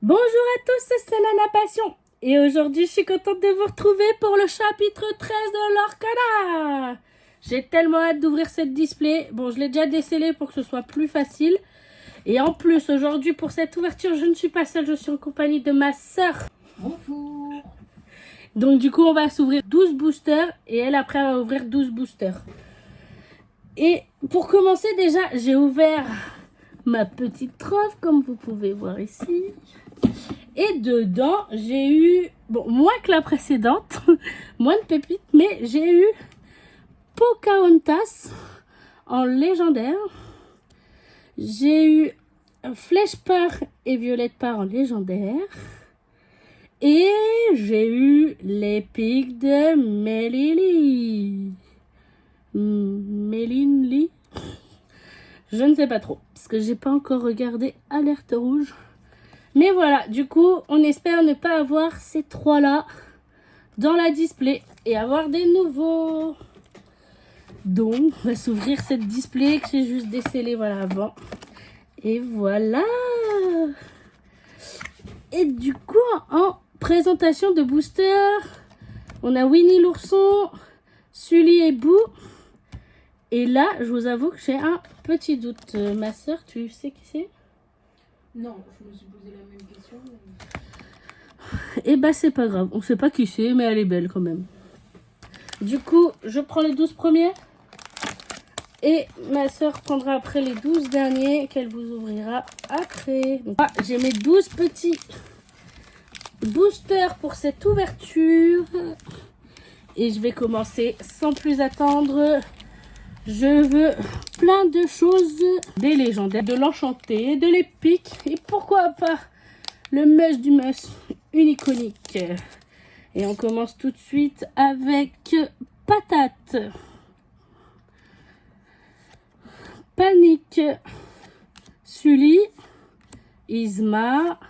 Bonjour à tous, c'est Nana Passion. Et aujourd'hui, je suis contente de vous retrouver pour le chapitre 13 de l'Orcana. J'ai tellement hâte d'ouvrir cette display. Bon, je l'ai déjà décellé pour que ce soit plus facile. Et en plus, aujourd'hui, pour cette ouverture, je ne suis pas seule, je suis en compagnie de ma sœur. Bonjour. Donc du coup, on va s'ouvrir 12 boosters et elle, après, elle va ouvrir 12 boosters. Et pour commencer, déjà, j'ai ouvert ma petite trove, comme vous pouvez voir ici. Et dedans, j'ai eu, bon, moins que la précédente, moins de pépites, mais j'ai eu Pocahontas en légendaire. J'ai eu Flèche Part et Violette Part en légendaire. Et j'ai eu l'épique de Melily. Melinly. Je ne sais pas trop, parce que j'ai pas encore regardé Alerte Rouge. Mais voilà, du coup, on espère ne pas avoir ces trois-là dans la display et avoir des nouveaux. Donc, on va s'ouvrir cette display que j'ai juste décellée voilà, avant. Et voilà. Et du coup, en présentation de booster, on a Winnie l'ourson, Sully et Boo. Et là, je vous avoue que j'ai un petit doute. Ma soeur, tu sais qui c'est? Non, je me suis posé la même question. Eh bah, c'est pas grave. On sait pas qui c'est, mais elle est belle quand même. Du coup, je prends les 12 premiers. Et ma soeur prendra après les 12 derniers qu'elle vous ouvrira après. Donc, j'ai mes 12 petits boosters pour cette ouverture. Et je vais commencer sans plus attendre. Je veux plein de choses. Des légendaires, de l'enchanté, de l'épique. Et pourquoi pas le must du must, une iconique. Et on commence tout de suite avec Patate. Panique, Sully, Isma,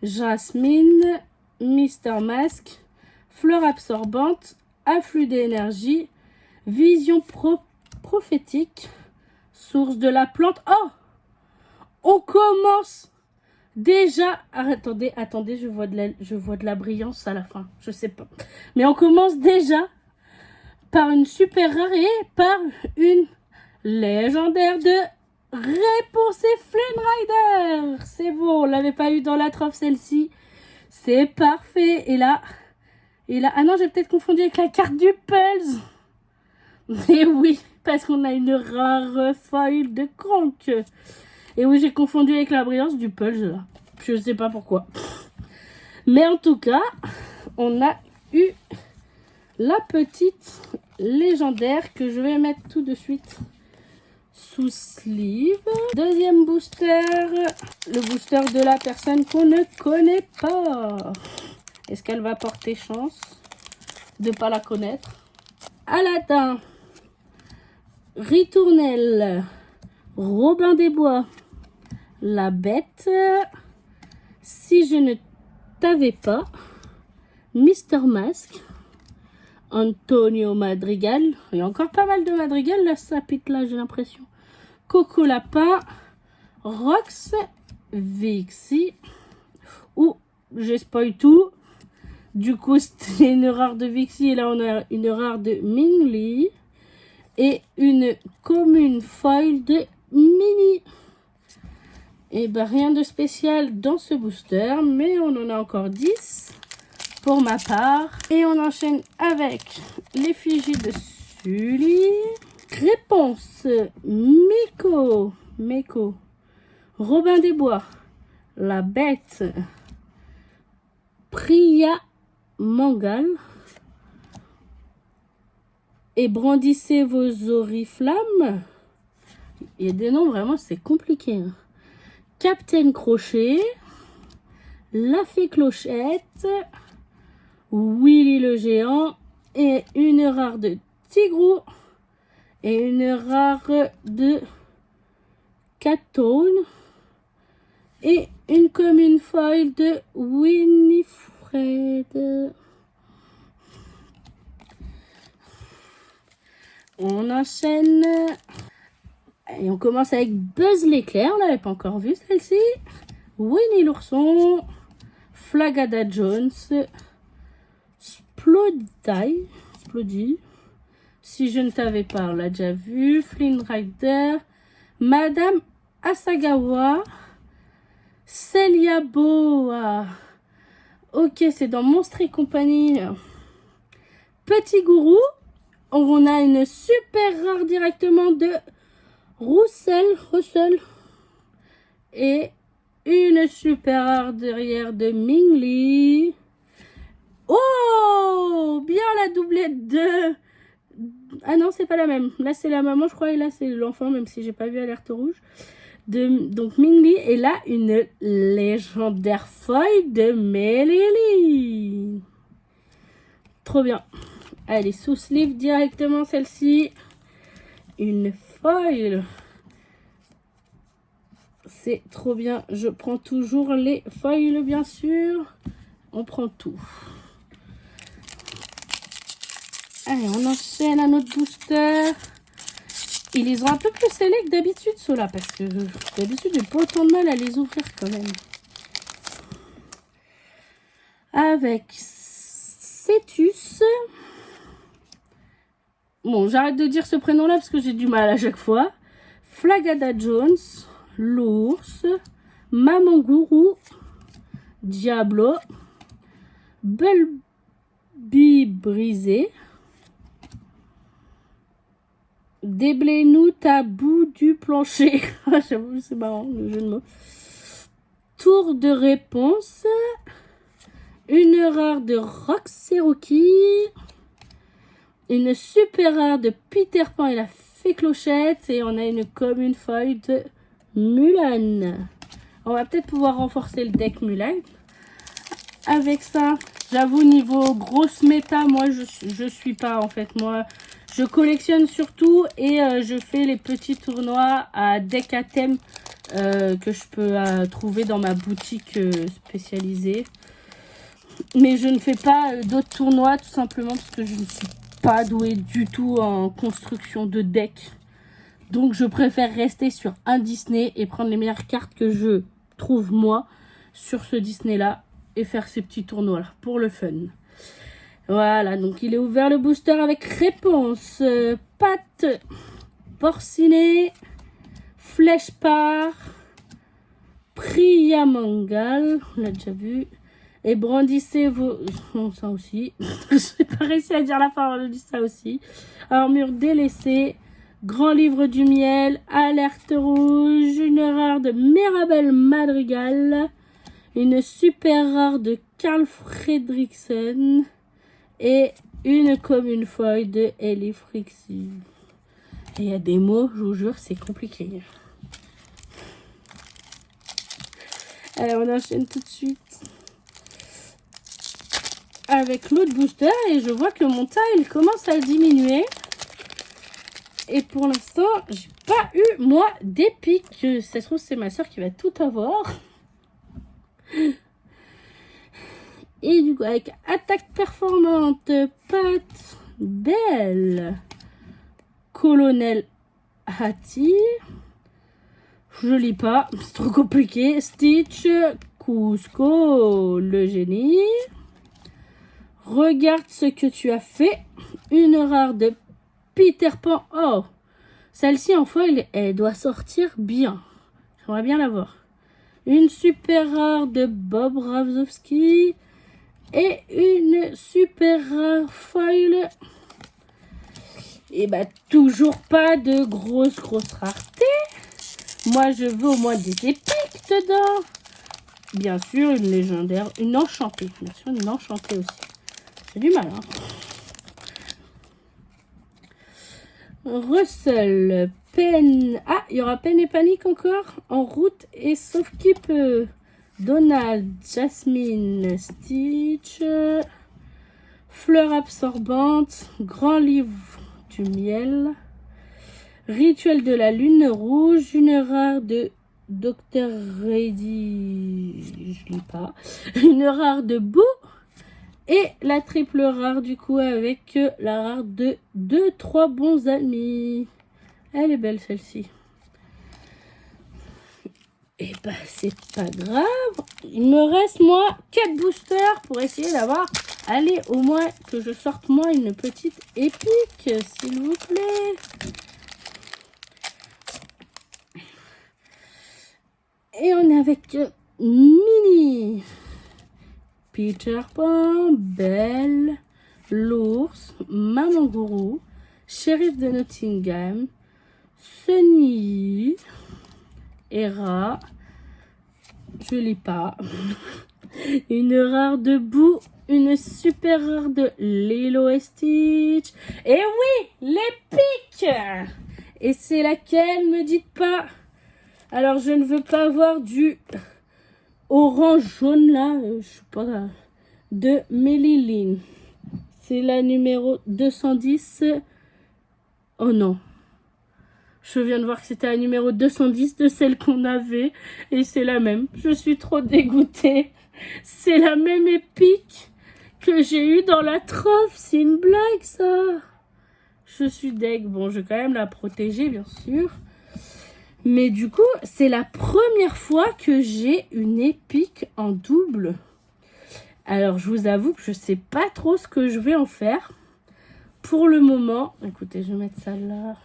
Jasmine, Mister Mask, Fleur absorbante, Afflux d'énergie, Vision prophétique, Source de la plante. Oh, on commence déjà. Attendez, je vois de la brillance à la fin. Je sais pas. Mais on commence déjà par une super rare et par une légendaire de Réponse et Flame Rider. C'est bon, on l'avait pas eu dans la trove celle-ci. C'est parfait. Et là, ah non, j'ai peut-être confondu avec la carte du Pulse. Et oui, parce qu'on a une rare foil de Kronk. Et oui, j'ai confondu avec la brillance du Pulse là. Je sais pas pourquoi. Mais en tout cas, on a eu la petite légendaire que je vais mettre tout de suite sous sleeve. Deuxième booster, le booster de la personne qu'on ne connaît pas. Est-ce qu'elle va porter chance de ne pas la connaître? Aladdin, Ritournelle, Robin des Bois, La Bête, Si je ne t'avais pas, Mister Mask, Antonio Madrigal. Il y a encore pas mal de Madrigal là, ça pique là, j'ai l'impression. Coco Lapin, Rox, Vixie, ou j'ai spoil tout. Du coup, c'était une rare de Vixie et là on a une rare de Mingli et une commune foil de Mini. Et ben rien de spécial dans ce booster, mais on en a encore 10 pour ma part. Et on enchaîne avec l'effigie de Sully. Réponse Meko, Robin des Bois, La Bête, Priya Mangal. Et brandissez vos oriflammes. Il y a des noms vraiment, c'est compliqué. Hein. Captain Crochet, La Fée Clochette, Willy le Géant et une rare de Tigrou et une rare de Catone et une commune foil de Winifred. On enchaîne et on commence avec Buzz l'éclair. On l'avait pas encore vu celle-ci. Winnie l'ourson, Flagada Jones, Splody, Si je ne t'avais pas, on l'a déjà vu, Flynn Rider, Madame Asagawa, Celia Boa. Ok, c'est dans Monstres et compagnie. Petit Gourou. On a une super rare directement de Russell. Et une super rare derrière de Mingli. Oh, bien la doublette de... Ah non, c'est pas la même. Là, c'est la maman, je crois, et là, c'est l'enfant, même si j'ai pas vu alerte rouge. Donc, Mingli, et là, une légendaire feuille de Melili. Trop bien. Allez, sous sleeve directement, celle-ci. Une foil. C'est trop bien. Je prends toujours les foils, bien sûr. On prend tout. Allez, on enchaîne un autre booster. Ils les ont un peu plus scellés que d'habitude, ceux-là, parce que d'habitude, j'ai pas autant de mal à les ouvrir quand même. Avec Cetus. Bon, j'arrête de dire ce prénom-là parce que j'ai du mal à chaque fois. Flagada Jones, l'ours, Maman Gourou, Diablo, Bulby brisé, Déblais-nous ta bout du plancher. J'avoue, c'est marrant le jeu de mots. Tour de réponse. Une rare de Roxeroki. Une super rare de Peter Pan et la fée Clochette. Et on a une commune feuille de Mulan. On va peut-être pouvoir renforcer le deck Mulan. Avec ça, j'avoue, niveau grosse méta, moi, je suis pas, en fait. Moi, je collectionne surtout et je fais les petits tournois à deck à thème que je peux trouver dans ma boutique spécialisée. Mais je ne fais pas d'autres tournois tout simplement parce que je ne suis pas douée du tout en construction de deck. Donc je préfère rester sur un Disney et prendre les meilleures cartes que je trouve moi sur ce Disney là et faire ces petits tournois là pour le fun. Voilà, donc il est ouvert le booster avec réponse. Pâte porcinée, flèche par, Priyamangal, on l'a déjà vu. Et brandissez vos... Non, ça aussi. J'ai pas réussi à dire la fin, on dit ça aussi. Armure délaissée, grand livre du miel, alerte rouge, une rare de Mirabel Madrigal, une super rare de Carl Fredricksen et une commune feuille de Ellie Frixie. Et il y a des mots, je vous jure, c'est compliqué. Allez, on enchaîne tout de suite avec l'autre booster et je vois que mon tile commence à diminuer. Et pour l'instant, j'ai pas eu, moi, d'épique. Ça se trouve, c'est ma soeur qui va tout avoir. Et du coup, avec attaque performante, patte belle, colonel Hattie. Je lis pas, c'est trop compliqué. Stitch, Cusco, le génie. Regarde ce que tu as fait. Une rare de Peter Pan. Oh, celle-ci en foil, elle doit sortir bien. J'aimerais bien la voir. Une super rare de Bob Ravzowski. Et une super rare foil. Et bah, toujours pas de grosse rareté. Moi, je veux au moins des épiques dedans. Bien sûr, une légendaire, une enchantée. Bien sûr, une enchantée aussi. J'ai du mal, hein. Russell, Pen. Ah, il y aura Pen et Panique encore. En route et sauf qui peut. Donald, Jasmine, Stitch. Fleur absorbante. Grand livre du miel. Rituel de la lune rouge. Une rare de Dr. Ready. Je lis pas. Une rare de Boo. Et la triple rare du coup avec la rare de 2-3 bons amis. Elle est belle celle-ci. Et bah, c'est pas grave. Il me reste, moi, 4 boosters pour essayer d'avoir... Allez, au moins que je sorte, moi, une petite épique, s'il vous plaît. Et on est avec Mini, Peter Pan, Belle, l'ours, Maman Gourou, Shérif de Nottingham, Sunny, Hera, je lis pas, une rare de Boo, une super rare de Lilo et Stitch. Et oui, l'épique. Et c'est laquelle, me dites pas. Alors, je ne veux pas avoir du orange jaune là, je sais pas, de Méliline. C'est la numéro 210. Oh non. Je viens de voir que c'était la numéro 210 de celle qu'on avait. Et c'est la même. Je suis trop dégoûtée. C'est la même épique que j'ai eue dans la trophe. C'est une blague, ça. Je suis deg. Bon, je vais quand même la protéger, bien sûr. Mais du coup, c'est la première fois que j'ai une épique en double. Alors, je vous avoue que je sais pas trop ce que je vais en faire. Pour le moment, écoutez, je vais mettre ça là.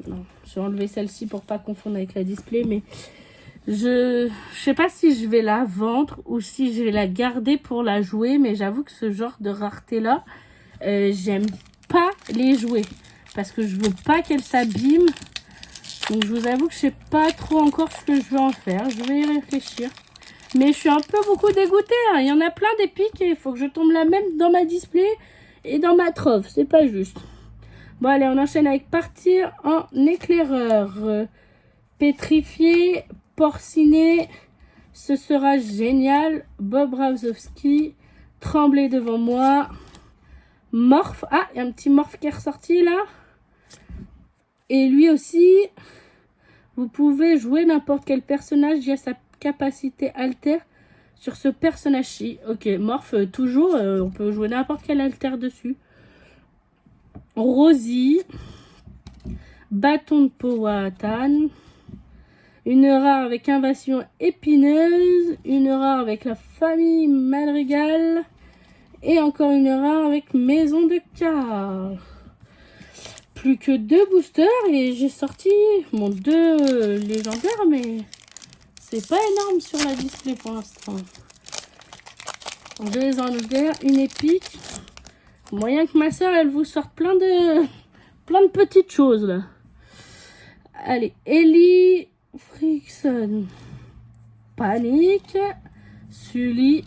Non, je vais enlever celle-ci pour pas confondre avec la display, mais je sais pas si je vais la vendre ou si je vais la garder pour la jouer, mais j'avoue que ce genre de rareté-là, j'aime pas les jouer parce que je veux pas qu'elle s'abîme. Donc, je vous avoue que je sais pas trop encore ce que je vais en faire. Je vais y réfléchir. Mais je suis un peu beaucoup dégoûtée. Hein. Il y en a plein d'épiques et il faut que je tombe la même dans ma display et dans ma trophe. C'est pas juste. Bon, allez, on enchaîne avec partir en éclaireur. Pétrifié, porciné, ce sera génial. Bob Razowski, tremblez devant moi. Morph. Ah, il y a un petit morph qui est ressorti là. Et lui aussi, vous pouvez jouer n'importe quel personnage via sa capacité alter sur ce personnage-ci. Ok, Morph, toujours, on peut jouer n'importe quel alter dessus. Rosie, bâton de Powhatan, une rare avec invasion épineuse, une rare avec la famille Madrigal et encore une rare avec maison de Car. Plus que 2 boosters et j'ai sorti mon 2 légendaires, mais c'est pas énorme sur la display pour l'instant. 2 légendaires, une épique. Moyen que ma soeur elle vous sorte plein de petites choses là. Allez, Ellie Frickson, Panique, Sully,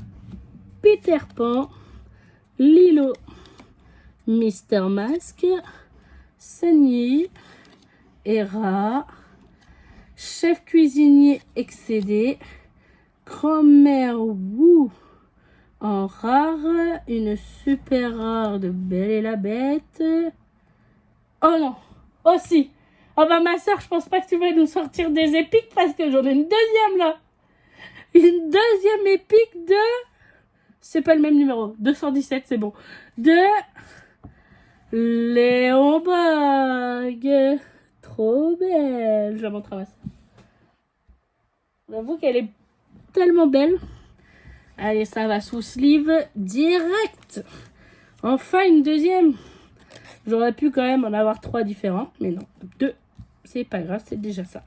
Peter Pan, Lilo, Mister Mask, Sunny, Hera, chef cuisinier excédé, grand-mère Wu en rare, une super rare de Belle et la Bête. Oh non, oh si. Oh bah ma soeur, je pense pas que tu vas nous sortir des épiques parce que j'en ai une deuxième là. Une deuxième épique de... C'est pas le même numéro, 217 c'est bon. De... Léon Bog. Trop belle. Je la montre à ma soeur. J'avoue qu'elle est tellement belle. Allez, ça va sous sleeve direct. Enfin, une deuxième. J'aurais pu quand même en avoir 3 différents. Mais non, 2. C'est pas grave, c'est déjà ça.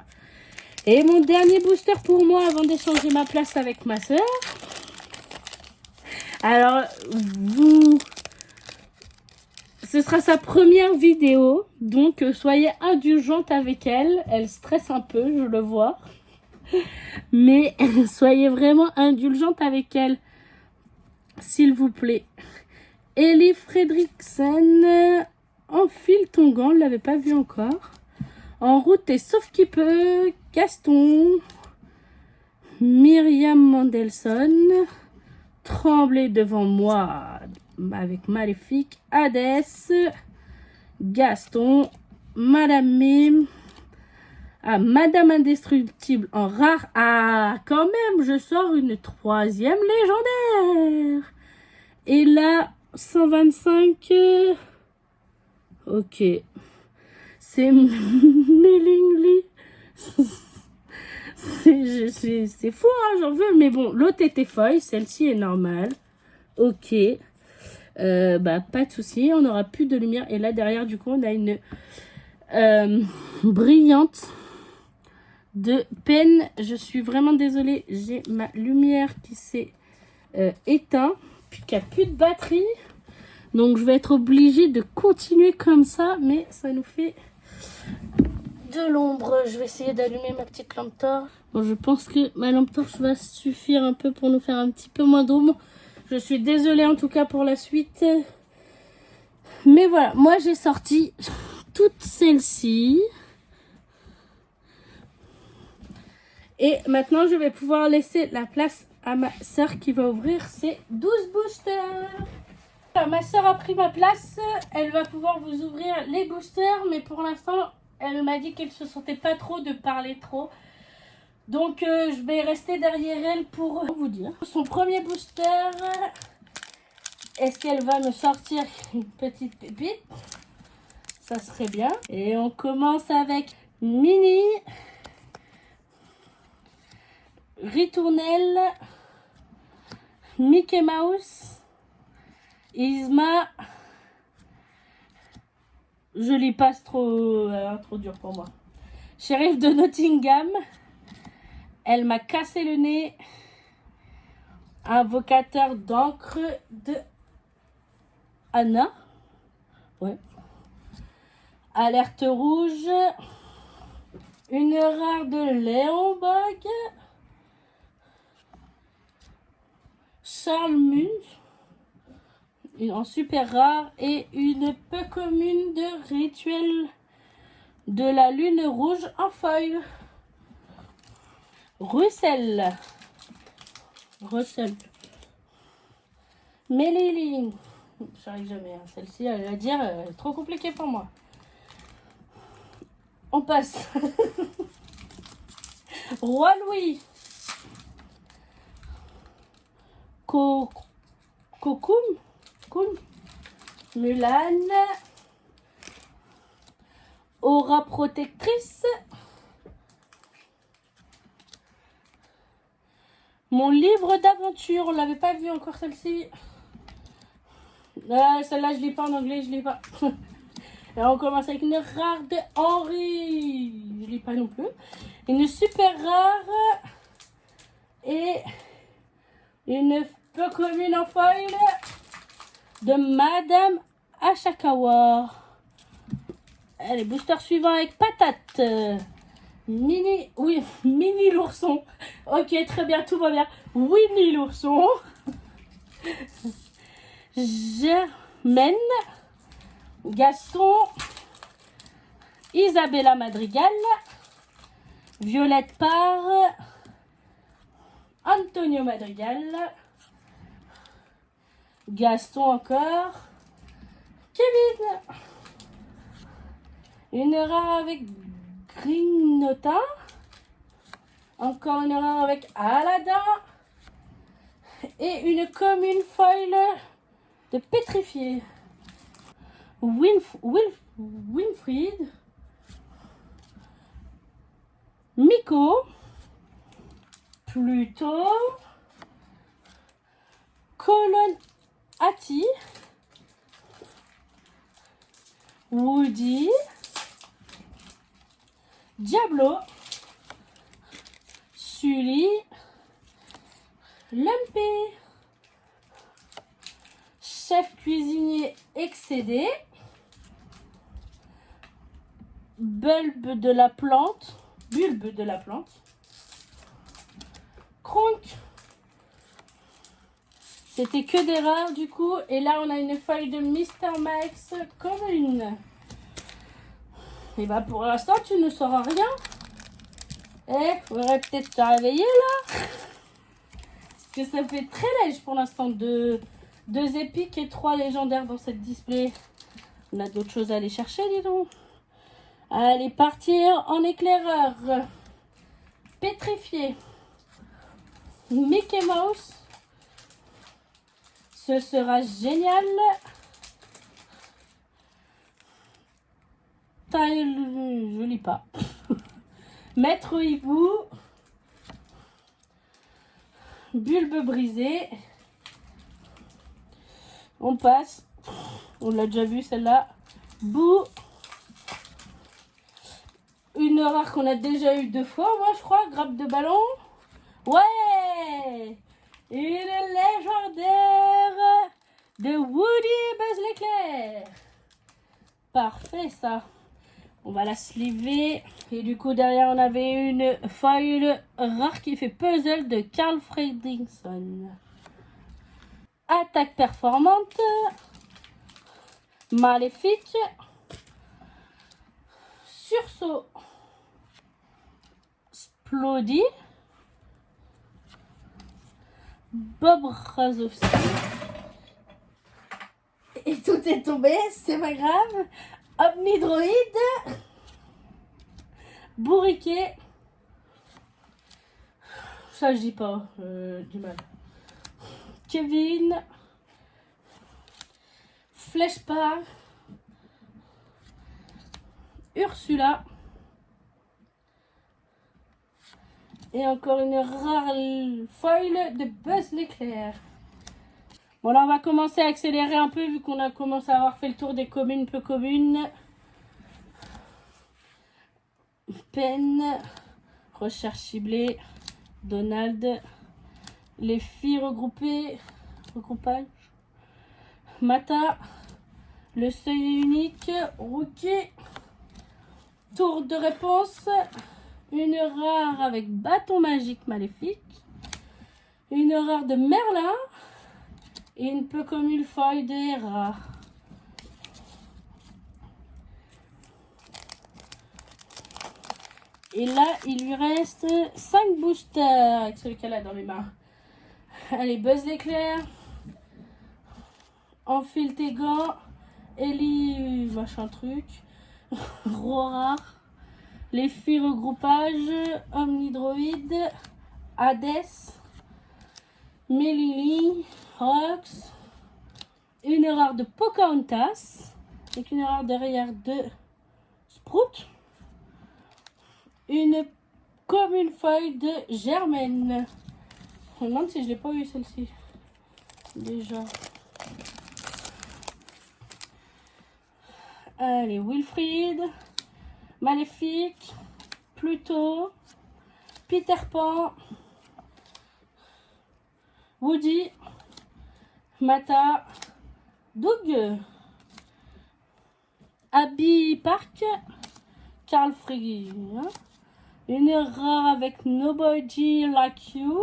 Et mon dernier booster pour moi avant d'échanger ma place avec ma soeur. Alors, ce sera sa première vidéo. Donc, soyez indulgente avec elle. Elle stresse un peu, je le vois. Mais soyez vraiment indulgente avec elle. S'il vous plaît. Ellie Fredrickson. Enfile ton gant. On ne l'avait pas vu encore. En route et sauf qui peut. Gaston. Myriam Mandelson. Tremblez devant moi. Avec Maléfique. Hadès. Gaston. Madame Mime. Ah, Madame Indestructible en rare. Ah, quand même, je sors une 3e légendaire. Et là, 125. Ok. C'est Mellingly. C'est fou, hein, j'en veux. Mais bon, l'autre était folle. Celle-ci est normale. Ok. Bah, pas de souci. On n'aura plus de lumière. Et là, derrière, du coup, on a une brillante de peine. Je suis vraiment désolée. J'ai ma lumière qui s'est éteinte. Puis qu'il n'y a plus de batterie. Donc, je vais être obligée de continuer comme ça. Mais ça nous fait de l'ombre. Je vais essayer d'allumer ma petite lampe torche. Bon, je pense que ma lampe torche va suffire un peu pour nous faire un petit peu moins d'ombre. Je suis désolée en tout cas pour la suite. Mais voilà, moi j'ai sorti toutes celles-ci. Et maintenant je vais pouvoir laisser la place à ma soeur qui va ouvrir ses 12 boosters. Alors, ma soeur a pris ma place. Elle va pouvoir vous ouvrir les boosters. Mais pour l'instant, elle m'a dit qu'elle ne se sentait pas trop de parler trop. Donc je vais rester derrière elle pour vous dire. Son premier booster, est-ce qu'elle va me sortir une petite pépite? Ça serait bien. Et on commence avec Mini, Ritournelle, Mickey Mouse, Isma. Je lis pas, c'est trop dur pour moi. Shérif de Nottingham. Elle m'a cassé le nez. Invocateur d'encre de Anna. Ouais. Alerte rouge. Une rare de Léonbog. Charles Munz. En super rare. Et une peu commune de rituel de la lune rouge en foil. Russell. Méliline. J'arrive jamais. Hein. Celle-ci, elle va dire, trop compliqué pour moi. On passe. Roi Louis. Cocoum. Mulan. Aura protectrice. Mon livre d'aventure, on l'avait pas vu encore celle-ci. Celle-là, je lis pas en anglais, je lis pas. Et on commence avec une rare de Henri. Je lis pas non plus. Une super rare. Et une peu commune en foil de Madame Ashikawa. Allez, booster suivant avec patate. Mini l'ourson. Ok, très bien, tout va bien. Winnie l'ourson. Germaine. Gaston. Isabella Madrigal. Violette Parr. Antonio Madrigal. Gaston encore. Kevin. Une rare avec Grignota. Encore une rare avec Aladdin. Et une commune foil de pétrifié. Winfried. Miko. Pluto. Colonne Hattie. Woody. Diablo. Sully. Lumpy. Chef cuisinier excédé. Bulbe de la plante. Kronk. C'était que des rares du coup. Et là on a une feuille de Mr. Max commune. Et bah pour l'instant tu ne sauras rien. Faudrait peut-être te réveiller là. Parce que ça fait très léger pour l'instant. Deux épiques et 3 légendaires dans cette display. On a d'autres choses à aller chercher, dis donc. Allez, partir en éclaireur. Pétrifié. Mickey Mouse. Ce sera génial. Je lis pas. Maître Hibou. Bulbe brisé. On passe. On l'a déjà vu celle-là. Boue. Une rare qu'on a déjà eu 2 fois, moi je crois. Grappe de ballon. Ouais. Une légendaire de Woody Buzz l'éclair. Parfait ça. On va la sliver. Et du coup derrière on avait une foil rare qui fait puzzle de Carl Fredrickson. Attaque performante. Maléfique. Sursaut. Splody. Bob Razowski. Et tout est tombé, c'est pas grave. Omnidroid. Bourriquet. Ça je dis pas, du mal. Kevin. Flèche-Pas. Ursula. Et encore une rare foil de Buzz l'éclair. Bon là on va commencer à accélérer un peu vu qu'on a commencé à avoir fait le tour des communes peu communes. Pen. Recherche ciblée. Donald. Les filles regroupées. Regroupage. Mata. Le seuil unique. Rookie. Tour de réponse. Une rare avec bâton magique maléfique. Une rare de Merlin. Et une peu comme une feuille des rares. Et là, il lui reste 5 boosters avec celui qu'elle a dans les mains. Allez, Buzz l'éclair. Enfile tes gants. Ellie, machin truc. Rora. Les filles regroupage. Omnidroid. Hades. Melili. Rox. Une rare de Pocahontas. Avec une rare derrière de Sprout. Une commune feuille de Germaine. Je me demande si je l'ai pas eu celle-ci. Déjà. Allez, Wilfried. Maléfique. Pluto. Peter Pan. Woody. Mata. Doug. Abby Park. Carl Friggy. Une rare avec Nobody Like You.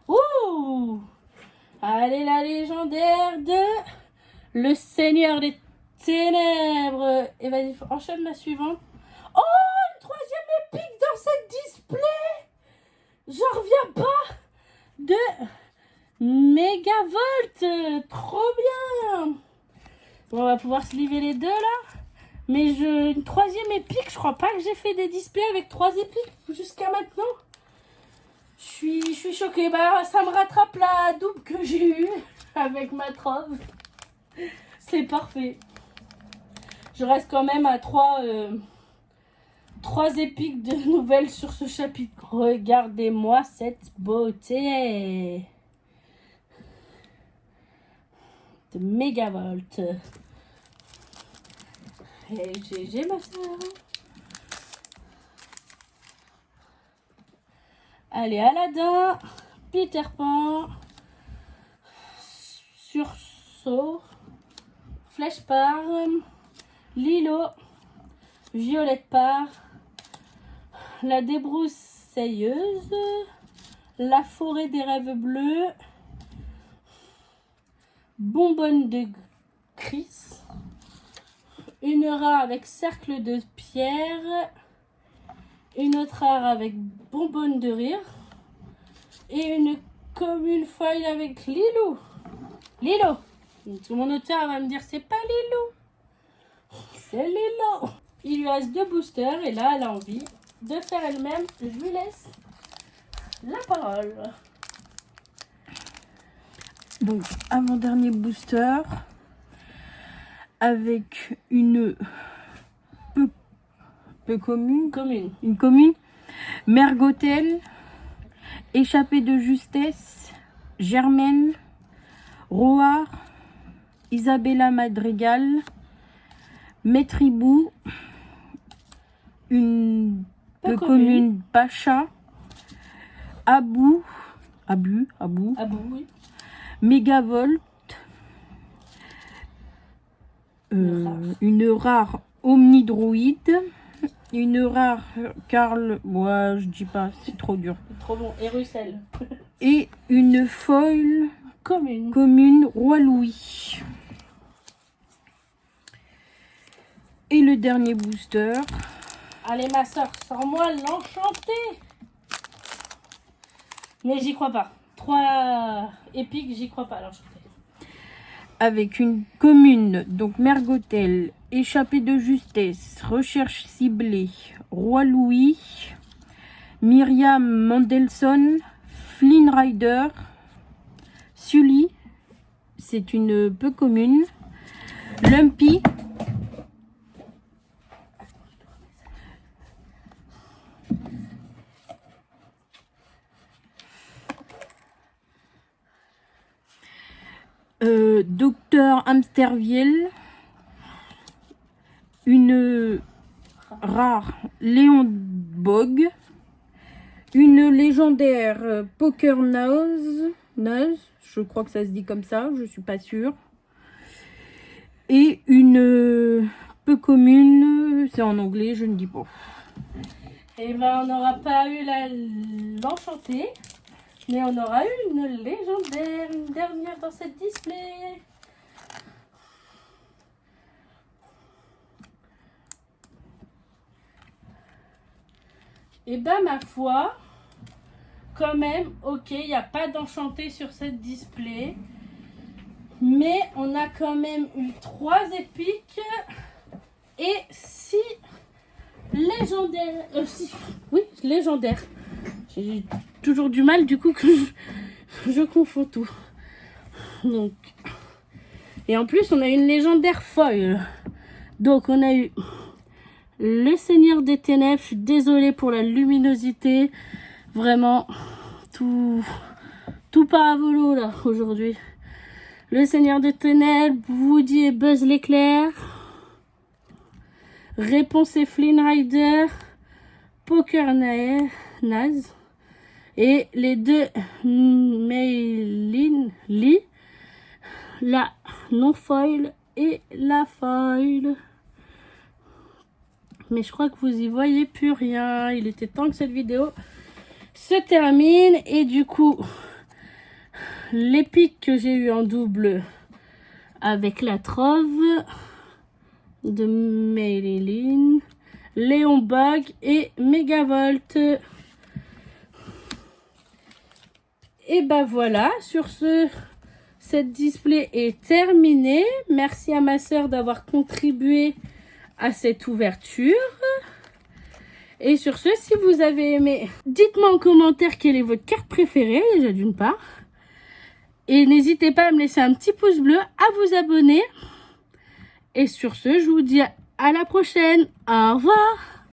Ouh! Allez, la légendaire de Le Seigneur des Ténèbres. Et vas-y, enchaîne la suivante. Oh, une 3e épique dans cette display. J'en reviens pas. De Megavolt. Trop bien. Bon, on va pouvoir se livrer les deux là. Mais une 3e épique, je crois pas que j'ai fait des displays avec 3 épiques jusqu'à maintenant. Je suis choquée. Bah, ça me rattrape la double que j'ai eue avec ma trove. C'est parfait. Je reste quand même à 3 épiques de nouvelles sur ce chapitre. Regardez-moi cette beauté. De Megavolt. Et GG ma soeur. Allez, Aladdin, Peter Pan, Sursaut, Flèche-Part, Lilo, Violette-Part, La Débroussailleuse, La Forêt des Rêves Bleus, Bonbonne de Chris, une rare avec Cercle de Pierre, une autre rare avec Bonbonne de Rire et une commune feuille avec Lilou. Lilo. Tout mon auteur va me dire c'est pas Lilou, c'est Lilo. Il lui reste 2 boosters et là elle a envie de faire elle-même. Je lui laisse la parole. Donc avant-dernier booster avec une peu commune. Une commune. Mergotel. Échappée de justesse. Germaine, Roar, Isabella Madrigal, Metribou, une Peu peu commune. commune Pacha, Abu, oui. Mégavolt, une rare omnidroïde, une rare Karl, ouais, je dis pas, c'est trop dur, Trop bon. Et Russell. et une foil Commune. commune Roi Louis. Et le dernier booster, Allez, ma soeur, sors-moi l'enchanté. Mais j'y crois pas. 3 épiques, j'y crois pas, l'enchanté. avec une commune, donc Mergotel, échappée de justesse, recherche ciblée, Roi Louis, Myriam Mandelson, Flynn Rider, Sully, c'est une peu commune, Lumpy, Docteur Hamsterviel, une rare Léon Bog, une légendaire Poker Nose, je crois que ça se dit comme ça, je suis pas sûre, et une peu commune, c'est en anglais, je ne dis pas. Et ben, on n'aura pas eu l'enchanté, mais on aura eu une légendaire, une dernière dans cette display. Et ben, ma foi, quand même, ok, il n'y a pas d'enchanté sur cette display, mais on a quand même eu 3 épiques et 6 légendaires. Oui, légendaires. J'ai toujours du mal, du coup, que je confonds tout. Donc, et en plus, on a une légendaire foil. Donc, on a eu le Seigneur des Ténèbres. Je suis désolée pour la luminosité. Vraiment, tout part à volo là aujourd'hui. Le Seigneur des Ténèbres, Woody et Buzz l'éclair. Réponse et Flynn Rider. Poker Naz. Et les deux Maylin Lee, la non-foil et la foil. Mais je crois que vous y voyez plus rien. Il était temps que cette vidéo se termine. Et du coup, l'épique que j'ai eu en double avec la trove de Maylin, Léon Bug et Megavolt. Et ben voilà, sur ce, cette display est terminée. Merci à ma soeur d'avoir contribué à cette ouverture. Et sur ce, si vous avez aimé, dites-moi en commentaire quelle est votre carte préférée, déjà d'une part. Et n'hésitez pas à me laisser un petit pouce bleu, à vous abonner. Et sur ce, je vous dis à la prochaine. Au revoir.